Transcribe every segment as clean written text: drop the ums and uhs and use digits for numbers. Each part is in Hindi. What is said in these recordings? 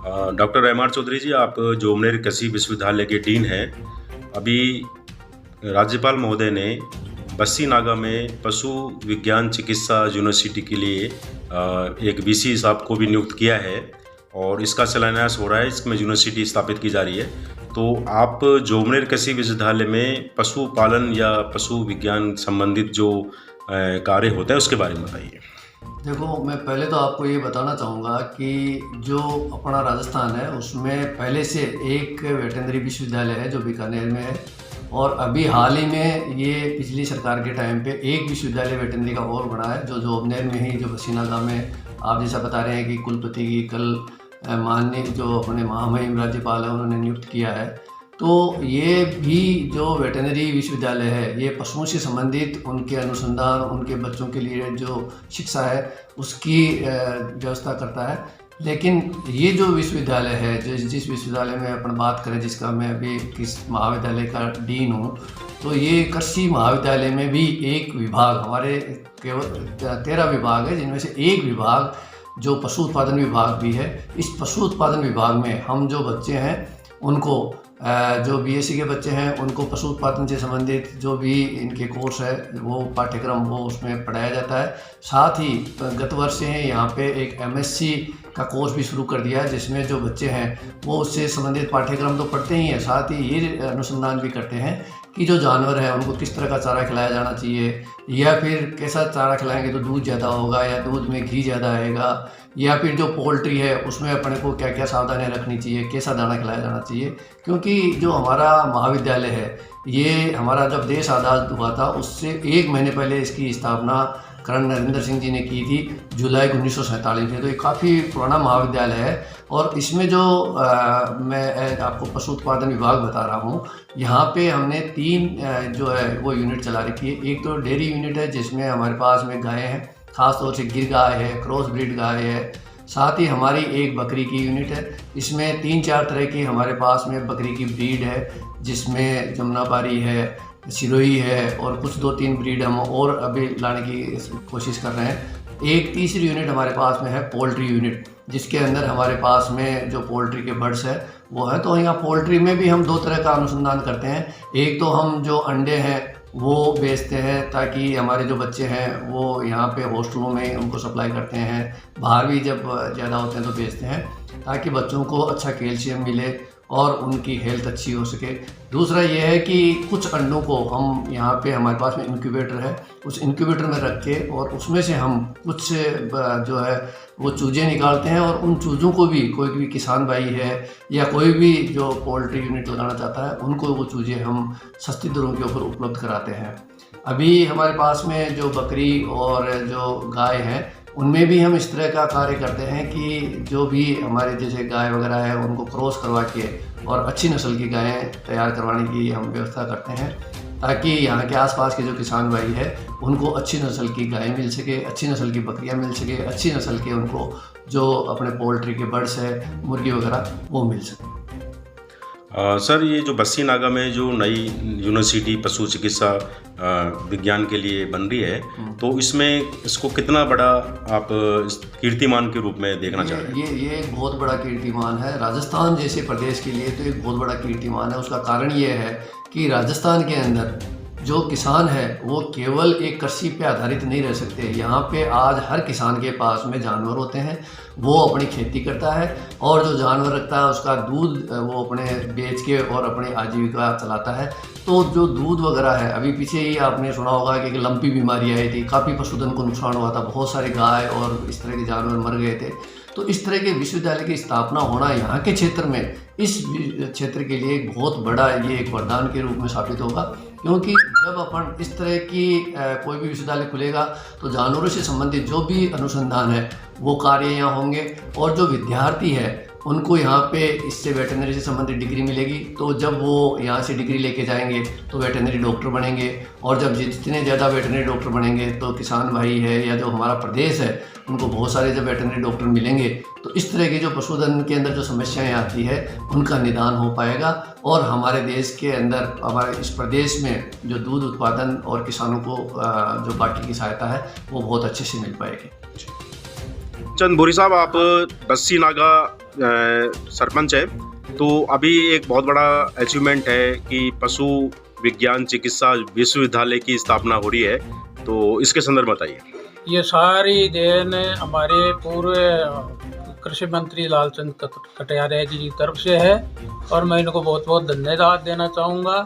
डॉक्टर एम आर चौधरी जी, आप जोमनेर कृषि विश्वविद्यालय के डीन हैं। अभी राज्यपाल महोदय ने बस्सी नागा में पशु विज्ञान चिकित्सा यूनिवर्सिटी के लिए एक वीसी साहब को भी नियुक्त किया है और इसका शिलान्यास हो रहा है। इसमें यूनिवर्सिटी स्थापित की जा रही है। तो आप जोमनेर कृषि विश्वविद्यालय में पशु पालन या पशु विज्ञान संबंधित जो कार्य होता है उसके बारे में बताइए। देखो, मैं पहले तो आपको ये बताना चाहूँगा कि जो अपना राजस्थान है उसमें पहले से एक वेटरनरी विश्वविद्यालय है जो बीकानेर में है, और अभी हाल ही में ये पिछली सरकार के टाइम पे एक विश्वविद्यालय वेटरनरी का और बना है जो जोबनेर में ही, जो बस्सी नागा में आप जैसा बता रहे हैं कि कुलपति की कल माननीय जो अपने महामहिम राज्यपाल है उन्होंने नियुक्त किया है। तो ये भी जो वेटरनरी विश्वविद्यालय है ये पशुओं से संबंधित उनके अनुसंधान, उनके बच्चों के लिए जो शिक्षा है उसकी व्यवस्था करता है। लेकिन ये जो विश्वविद्यालय है, जिस विश्वविद्यालय में अपन बात करें, जिसका मैं अभी किस महाविद्यालय का डीन हूँ, तो ये कृषि महाविद्यालय में भी एक विभाग, हमारे केवल 13 विभाग है जिनमें से एक विभाग जो पशु उत्पादन विभाग भी है। इस पशु उत्पादन विभाग में हम जो बच्चे हैं उनको, जो बीएससी के बच्चे हैं उनको पशु उत्पादन से संबंधित जो भी इनके कोर्स है वो पाठ्यक्रम वो उसमें पढ़ाया जाता है। साथ ही गत वर्ष से यहाँ पे एक एमएससी का कोर्स भी शुरू कर दिया है जिसमें जो बच्चे हैं वो उससे संबंधित पाठ्यक्रम तो पढ़ते ही हैं, साथ ही ये अनुसंधान भी करते हैं कि जो जानवर है उनको किस तरह का चारा खिलाया जाना चाहिए, या फिर कैसा चारा खिलाएंगे तो दूध ज़्यादा होगा या दूध में घी ज़्यादा आएगा, या फिर जो पोल्ट्री है उसमें अपने को क्या क्या सावधानियां रखनी चाहिए, कैसा दाना खिलाया जाना चाहिए। क्योंकि जो हमारा महाविद्यालय है ये हमारा जब देश आज़ाद हुआ था उससे 1 महीने पहले इसकी स्थापना कर्नल नरेंद्र सिंह जी ने की थी, जुलाई 1947 में। तो ये काफ़ी पुराना महाविद्यालय है। और इसमें जो मैं आपको पशु उत्पादन विभाग बता रहा हूँ, यहाँ पे हमने 3 जो है वो यूनिट चला रखी है। एक तो डेयरी यूनिट है जिसमें हमारे पास में गायें हैं, खासतौर से गिर गाय है, क्रॉस ब्रीड गाय है। साथ ही हमारी एक बकरी की यूनिट है। इसमें 3-4 तरह की हमारे पास में बकरी की ब्रीड है जिसमें जमुनापारी है, सिरोही है, और कुछ 2-3 ब्रीड हम और अभी लाने की कोशिश कर रहे हैं। एक तीसरी यूनिट हमारे पास में है पोल्ट्री यूनिट, जिसके अंदर हमारे पास में जो पोल्ट्री के बर्ड्स है वो है। तो यहाँ पोल्ट्री में भी हम 2 तरह का अनुसंधान करते हैं। एक तो हम जो अंडे हैं वो बेचते हैं ताकि हमारे जो बच्चे हैं वो यहाँ पे हॉस्टलों में उनको सप्लाई करते हैं, बाहर भी जब ज़्यादा होते हैं तो बेचते हैं ताकि बच्चों को अच्छा कैल्शियम मिले और उनकी हेल्थ अच्छी हो सके। दूसरा ये है कि कुछ अंडों को हम यहाँ पे हमारे पास में इंक्यूबेटर है, उस इंक्यूबेटर में रख के और उसमें से हम कुछ जो है वो चूजे निकालते हैं, और उन चूज़ों को भी कोई भी किसान भाई है या कोई भी जो पोल्ट्री यूनिट लगाना चाहता है उनको वो चूज़े हम सस्ती दरों के ऊपर उपलब्ध कराते हैं। अभी हमारे पास में जो बकरी और जो गाय है उनमें भी हम इस तरह का कार्य करते हैं कि जो भी हमारे जैसे गाय वगैरह है उनको क्रॉस करवा के और अच्छी नस्ल की गायें तैयार करवाने की हम व्यवस्था करते हैं ताकि यहाँ के आसपास के जो किसान भाई है उनको अच्छी नस्ल की गायें मिल सके, अच्छी नस्ल की बकरियाँ मिल सके, अच्छी नस्ल के उनको जो अपने पोल्ट्री के बर्ड्स है, मुर्गी वगैरह वो मिल सके। सर, ये जो बस्सी नागा में जो नई यूनिवर्सिटी पशु चिकित्सा विज्ञान के लिए बन रही है, तो इसमें इसको कितना बड़ा आप कीर्तिमान के रूप में देखना चाह रहे हैं? ये एक बहुत बड़ा कीर्तिमान है राजस्थान जैसे प्रदेश के लिए, तो एक बहुत बड़ा कीर्तिमान है। उसका कारण ये है कि राजस्थान के अंदर जो किसान है वो केवल एक कृषि पे आधारित नहीं रह सकते। यहाँ पे आज हर किसान के पास में जानवर होते हैं, वो अपनी खेती करता है और जो जानवर रखता है उसका दूध वो अपने बेच के और अपनी आजीविका चलाता है। तो जो दूध वगैरह है, अभी पीछे ही आपने सुना होगा कि एक लंपी बीमारी आई थी, काफ़ी पशुधन को नुकसान हुआ था, बहुत सारे गाय और इस तरह के जानवर मर गए थे। तो इस तरह के विश्वविद्यालय की स्थापना होना यहाँ के क्षेत्र में, इस क्षेत्र के लिए एक बहुत बड़ा ये एक वरदान के रूप में साबित होगा। क्योंकि जब अपन इस तरह की कोई भी विश्वविद्यालय खुलेगा तो जानवरों से संबंधित जो भी अनुसंधान है वो कार्य यहाँ होंगे, और जो विद्यार्थी है उनको यहाँ पे इससे वेटरनरी से संबंधित डिग्री मिलेगी। तो जब वो यहाँ से डिग्री लेके जाएंगे तो वेटरनरी डॉक्टर बनेंगे, और जब जितने ज़्यादा वेटरनरी डॉक्टर बनेंगे तो किसान भाई है या जो हमारा प्रदेश है उनको बहुत सारे जब वेटरनरी डॉक्टर मिलेंगे तो इस तरह की जो पशुधन के अंदर जो समस्याएं आती है उनका निदान हो पाएगा, और हमारे देश के अंदर, हमारे इस प्रदेश में जो दूध उत्पादन और किसानों को जो बाकी की सहायता है वो बहुत अच्छे से मिल पाएगी। चंद भूरी साहब, आप बस्सी नागा सरपंच है, तो अभी एक बहुत बड़ा अचीवमेंट है कि पशु विज्ञान चिकित्सा विश्वविद्यालय की स्थापना हो रही है, तो इसके संदर्भ बताइए। ये सारी देन हमारे पूर्व कृषि मंत्री लालचंद कटारिया जी की तरफ से है और मैं इनको बहुत बहुत धन्यवाद देना चाहूँगा,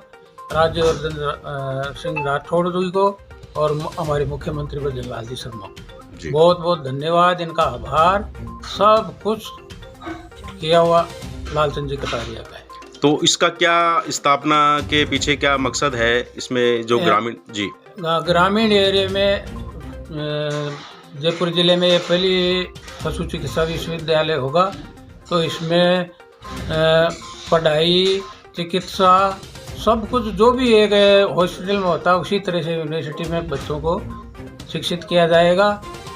राज्यवर्धन सिंह राठौड़ जी को और हमारे मुख्यमंत्री ब्रजलाल जी शर्मा को बहुत बहुत धन्यवाद, इनका आभार। सब कुछ किया हुआ लालचंद जी कटारिया का है। तो इसका क्या स्थापना के पीछे क्या मकसद है इसमें, जो ग्रामीण एरिया में जयपुर जिले में ये पहली पशु चिकित्सा विश्वविद्यालय होगा, तो इसमें पढ़ाई चिकित्सा सब कुछ जो भी एक हॉस्पिटल में होता है उसी तरह से यूनिवर्सिटी में बच्चों को शिक्षित किया जाएगा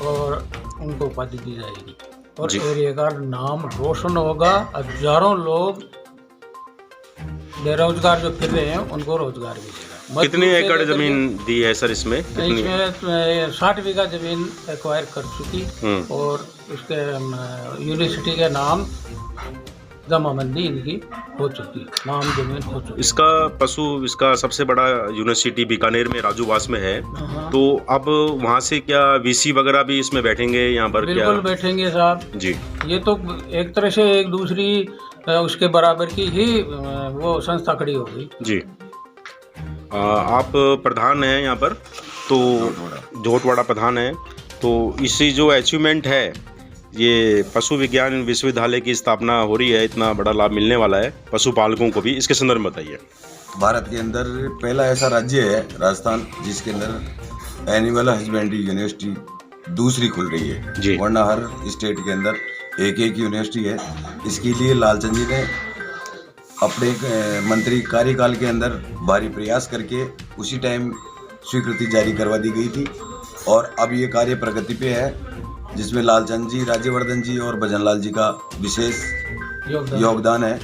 और उनको उपाधि दी जाएगी और एरिया का नाम रोशन होगा। हजारों लोग बेरोजगार जो फिर रहे हैं उनको रोजगार मिलेगा। कितनी एकड़ जमीन दी है सर इसमें? इसमें 60 बीघा जमीन एक्वायर कर चुकी और उसके यूनिवर्सिटी के नाम जमाबंदी इनकी हो चुकी, नाम जमीन हो चुकी। इसका सबसे बड़ा यूनिवर्सिटी बीकानेर में राजूवास में है, तो अब वहाँ से क्या वीसी वगैरह भी इसमें बैठेंगे यहाँ पर? बिल्कुल बैठेंगे साहब जी। ये तो एक तरह से एक दूसरी उसके बराबर की ही वो संस्था खड़ी हो गई जी। आप प्रधान हैं यहाँ पर, तो जोटवाड़ा प्रधान है, तो इसी जो अचीवमेंट है ये पशु विज्ञान विश्वविद्यालय की स्थापना हो रही है, इतना बड़ा लाभ मिलने वाला है पशुपालकों को भी, इसके संदर्भ में बताइए। भारत के अंदर पहला ऐसा राज्य है राजस्थान जिसके अंदर एनिमल हस्बेंड्री यूनिवर्सिटी दूसरी खुल रही है, वरना हर स्टेट के अंदर एक एक यूनिवर्सिटी है। इसके लिए लालचंद जी ने अपने मंत्री कार्यकाल के अंदर भारी प्रयास करके उसी टाइम स्वीकृति जारी करवा दी गई थी और अब ये कार्य प्रगति पे है, जिसमें लालचंद जी, राज्यवर्धन जी और भजनलाल जी का विशेष योगदान है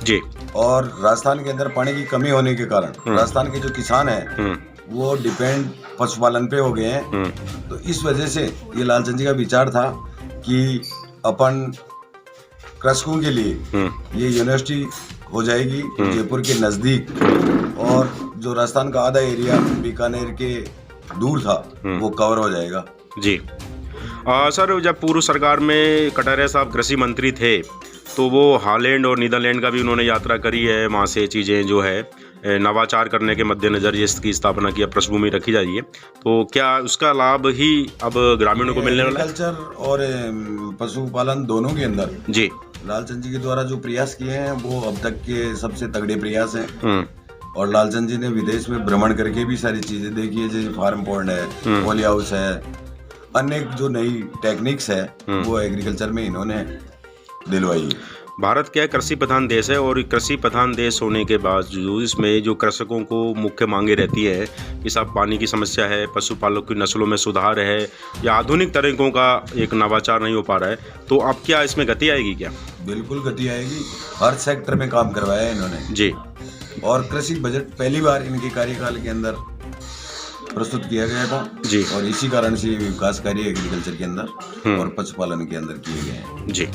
जी। और राजस्थान के अंदर पानी की कमी होने के कारण राजस्थान के जो किसान हैं वो डिपेंड पशुपालन पे हो गए हैं, तो इस वजह से ये लालचंद जी का विचार था कि अपन कृषकों के लिए ये यूनिवर्सिटी हो जाएगी जयपुर के नज़दीक, और जो राजस्थान का आधा एरिया बीकानेर के दूर था वो कवर हो जाएगा जी। सर, जब पूर्व सरकार में कटारिया साहब कृषि मंत्री थे तो वो हॉलैंड और नीदरलैंड का भी उन्होंने यात्रा करी है, वहाँ से चीज़ें जो है नवाचार करने के मद्देनज़र इसकी स्थापना की पृष्ठभूमि रखी जा रही है, तो क्या उसका लाभ ही अब ग्रामीणों को मिलने वाला है? एग्रीकल्चर और पशुपालन दोनों के अंदर जी लालचंद जी के द्वारा जो प्रयास किए हैं वो अब तक के सबसे तगड़े प्रयास हैं। और लालचंद जी ने विदेश में भ्रमण करके भी सारी चीज़ें देखी है, जैसे फार्म पॉन्ड है, पॉली हाउस है, अनेक जो नई टेक्निक्स है वो एग्रीकल्चर में इन्होंने दिलवाई। भारत क्या कृषि प्रधान देश है और कृषि प्रधान देश होने के बावजूद इसमें जो कृषकों को मुख्य मांगे रहती है कि साहब पानी की समस्या है, पशुपालक की नस्लों में सुधार है या आधुनिक तरीकों का एक नवाचार नहीं हो पा रहा है, तो अब क्या इसमें गति आएगी? क्या बिल्कुल गति आएगी, हर सेक्टर में काम करवाया है इन्होंने जी। और कृषि बजट पहली बार इनके कार्यकाल के अंदर प्रस्तुत किया गया था जी, और इसी कारण से विकास कार्य एग्रीकल्चर के अंदर और पशुपालन के अंदर किए गए हैं जी।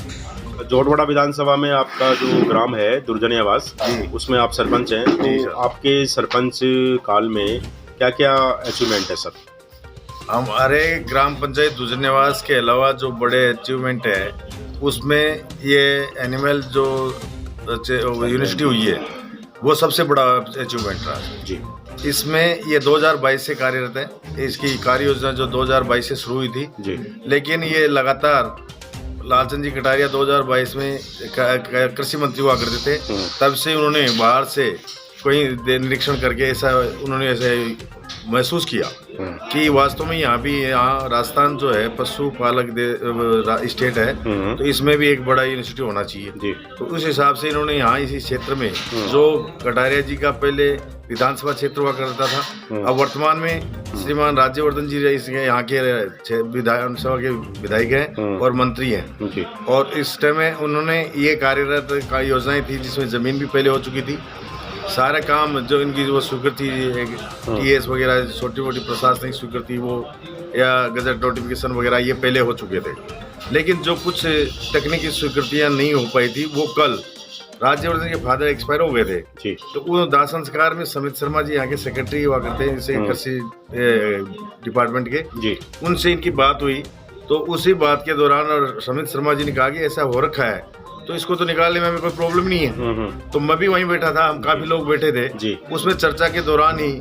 जोटवाड़ा विधानसभा में आपका जो ग्राम है दुर्जनी आवास, उसमें आप सरपंच हैं, तो आपके सरपंच काल में क्या क्या अचीवमेंट है सर? हमारे ग्राम पंचायत दुर्जनी आवास के अलावा जो बड़े अचीवमेंट है उसमें ये एनिमल जो यूनिवर्सिटी हुई है वो सबसे बड़ा अचीवमेंट रहा जी। इसमें ये 2022 से कार्यरत है, इसकी कार्य योजना जो 2022 से शुरू हुई थी जी, लेकिन ये लगातार लालचंद जी कटारिया 2022 में कृषि मंत्री हुआ करते थे, तब से उन्होंने बाहर से कोई निरीक्षण करके उन्होंने ऐसे महसूस किया कि वास्तव में यहाँ राजस्थान जो है पशुपालक स्टेट है, तो इसमें भी एक बड़ा यूनिवर्सिटी होना चाहिए। तो उस हिसाब से इन्होंने यहाँ इसी क्षेत्र में जो कटारिया जी का पहले विधानसभा क्षेत्र हुआ करता था, अब वर्तमान में श्रीमान राज्यवर्धन जी यहाँ के विधानसभा के विधायक हैं और मंत्री हैं, और इस टाइम में उन्होंने ये कार्यरत योजनाएं थी जिसमें जमीन भी पहले हो चुकी थी सारे काम जो इनकी जो स्वीकृति टीएस वगैरह छोटी मोटी प्रशासनिक स्वीकृति वो या गजट नोटिफिकेशन वगैरह ये पहले हो चुके थे, लेकिन जो कुछ तकनीकी स्वीकृतियाँ नहीं हो पाई थी वो कल राज्यवर्धन के फादर एक्सपायर हो गए थे जी। तो वो दाह संस्कार में समित शर्मा जी यहाँ के सेक्रेटरी हुआ करते हैं जैसे कृषि डिपार्टमेंट के जी। उनसे इनकी बात हुई तो उसी बात के दौरान और समित शर्मा जी ने कहा कि ऐसा हो रखा है तो इसको तो निकालने में हमें कोई प्रॉब्लम नहीं है। तो मैं भी वहीं बैठा था, हम काफी लोग बैठे थे जी। उसमें चर्चा के दौरान ही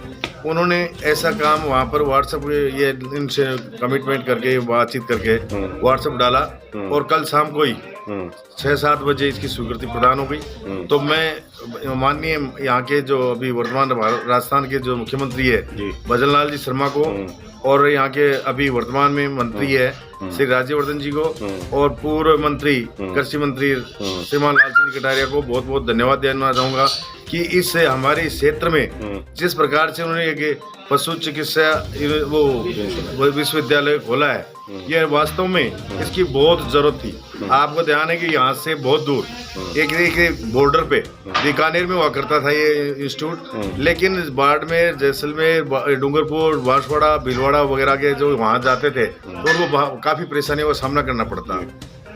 उन्होंने ऐसा काम वहाँ पर व्हाट्सएप ये इनसे कमिटमेंट करके बातचीत करके व्हाट्सएप डाला और कल शाम को ही 6-7 बजे इसकी स्वीकृति प्रदान हो गई। तो मैं माननीय यहाँ के जो अभी वर्तमान राजस्थान के जो मुख्यमंत्री है भजन लाल जी शर्मा को और यहाँ के अभी वर्तमान में मंत्री है श्री राज्यवर्धन जी को और पूर्व मंत्री कृषि मंत्री श्रीमान लालचंद कटारिया को बहुत बहुत धन्यवाद देना चाहूँगा कि इससे हमारे क्षेत्र में जिस प्रकार से उन्होंने एक पशु चिकित्सा वो विश्वविद्यालय खोला है ये वास्तव में इसकी बहुत जरूरत थी। आपको ध्यान है कि यहाँ से बहुत दूर एक बॉर्डर पे बीकानेर में हुआ करता था ये इंस्टीट्यूट, लेकिन बाड़मेर, जैसलमेर, डूंगरपुर, बांसवाड़ा, भीलवाड़ा वगैरह के जो वहाँ जाते थे तो उनको काफ़ी परेशानियों का सामना करना पड़ता।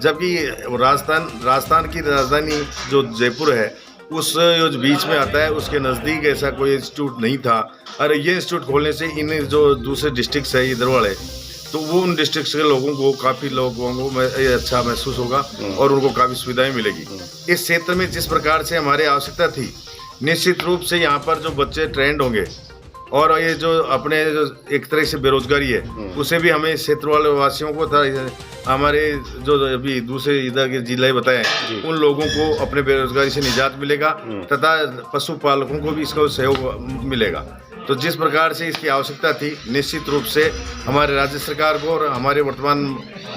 जबकि राजस्थान की राजधानी जो जयपुर है उस जो बीच में आता है उसके नज़दीक ऐसा कोई इंस्टीट्यूट नहीं था और ये इंस्टीट्यूट खोलने से इन जो दूसरे डिस्ट्रिक्ट है इधर वाले तो वो उन डिस्ट्रिक्ट के लोगों को काफ़ी लोगों को अच्छा महसूस होगा और उनको काफ़ी सुविधाएं मिलेगी। इस क्षेत्र में जिस प्रकार से हमारी आवश्यकता थी निश्चित रूप से यहाँ पर जो बच्चे ट्रेंड होंगे और ये जो अपने जो एक तरह से बेरोजगारी है उसे भी हमें क्षेत्र वाले वासियों को था हमारे जो अभी दूसरे इधर के जिले बताए उन लोगों को अपने बेरोजगारी से निजात मिलेगा तथा पशुपालकों को भी इसका सहयोग मिलेगा। तो जिस प्रकार से इसकी आवश्यकता थी निश्चित रूप से हमारे राज्य सरकार को और हमारे वर्तमान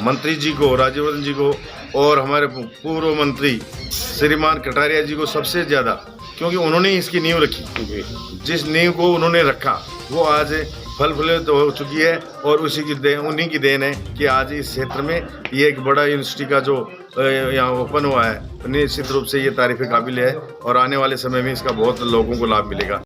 मंत्री जी को राज्यवर्धन जी को और हमारे पूर्व मंत्री श्रीमान कटारिया जी को सबसे ज़्यादा, क्योंकि उन्होंने इसकी नींव रखी, जिस नींव को उन्होंने रखा वो आज फल फलित हो चुकी है और उन्हीं की देन है कि आज इस क्षेत्र में ये एक बड़ा यूनिवर्सिटी का जो यहाँ ओपन हुआ है निश्चित रूप से ये तारीफ़ काबिल है और आने वाले समय में इसका बहुत लोगों को लाभ मिलेगा।